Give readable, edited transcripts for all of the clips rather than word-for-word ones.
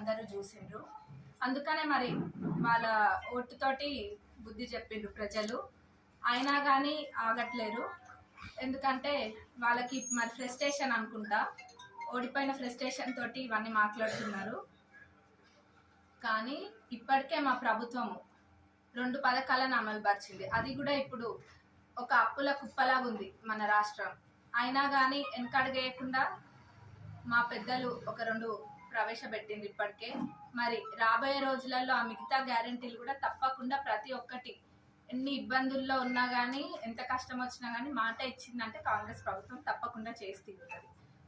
అందరూ చూసిండ్రు. అందుకనే మరి వాళ్ళ ఓటుతోటి బుద్ధి చెప్పిండ్రు ప్రజలు. అయినా కానీ ఆగట్లేరు. ఎందుకంటే వాళ్ళకి మరి ఫ్రస్ట్రేషన్ అనుకుంటా, ఓడిపోయిన ఫ్రస్ట్రేషన్ తోటి ఇవన్నీ మాట్లాడుతున్నారు. కానీ ఇప్పటికే మా ప్రభుత్వము 2 పథకాలను అమలుపరిచింది. అది కూడా ఇప్పుడు ఒక అప్పుల కుప్పలాగా ఉంది మన రాష్ట్రం. అయినా కానీ వెనకడుగేయకుండా మా పెద్దలు ఒక 2 ప్రవేశపెట్టింది ఇప్పటికే. మరి రాబోయే రోజులలో ఆ మిగతా గ్యారెంటీలు కూడా తప్పకుండా ప్రతి ఒక్కటి ఎన్ని ఇబ్బందుల్లో ఉన్నా కానీ, ఎంత కష్టం వచ్చినా కానీ మాట ఇచ్చిందంటే కాంగ్రెస్ ప్రభుత్వం తప్పకుండా చేసి తీరుతుంది.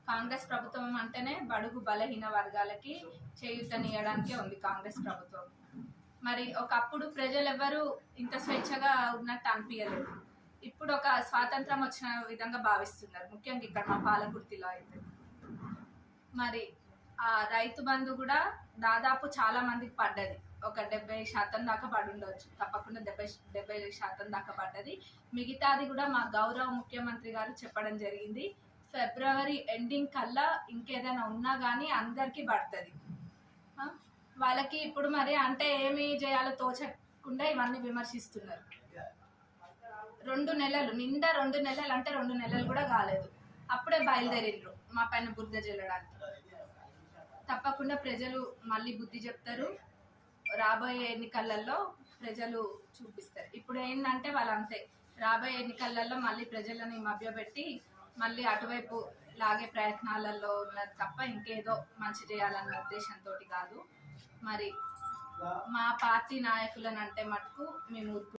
కాంగ్రెస్ ప్రభుత్వం అంటేనే బడుగు బలహీన వర్గాలకి చేయూతనియడానికే ఉంది కాంగ్రెస్ ప్రభుత్వం. మరి ఒకప్పుడు ప్రజలు ఎవరు ఇంత స్వేచ్ఛగా ఉన్నట్టు అనిపించలేదు. ఇప్పుడు ఒక స్వాతంత్రం వచ్చిన విధంగా భావిస్తున్నారు, ముఖ్యంగా ఇక్కడ మా పాలకుర్తిలో అయితే. మరి ఆ రైతు బంధు కూడా దాదాపు చాలా మందికి పడ్డది. ఒక 70% దాకా పడి ఉండవచ్చు, తప్పకుండా 70% దాకా పడ్డది. మిగతాది కూడా మా గౌరవ ముఖ్యమంత్రి గారు చెప్పడం జరిగింది, ఫిబ్రవరి ఎండింగ్ కల్లా ఇంకేదైనా ఉన్నా కానీ అందరికీ పడుతుంది. వాళ్ళకి ఇప్పుడు మరి అంటే ఏమి చేయాలో తోచకుండా ఇవన్నీ విమర్శిస్తున్నారు. 2 నెలలు నిండా 2 నెలలు అంటే 2 నెలలు కూడా కాలేదు, అప్పుడే బయలుదేరిండ్రు మా పైన బురద జల్లడానికి. తప్పకుండా ప్రజలు మళ్ళీ బుద్ధి చెప్తారు. రాబోయే ఎన్నికలలో ప్రజలు చూపిస్తారు. ఇప్పుడు ఏంటంటే వాళ్ళంతే, రాబోయే ఎన్నికలలో మళ్ళీ ప్రజలని మభ్యపెట్టి మళ్ళీ అటువైపు లాగే ప్రయత్నాలలో ఉన్నది తప్ప ఇంకేదో మంచి చేయాలన్న ఉద్దేశంతో కాదు. మరి మా పార్టీ నాయకులను అంటే మటుకు మేము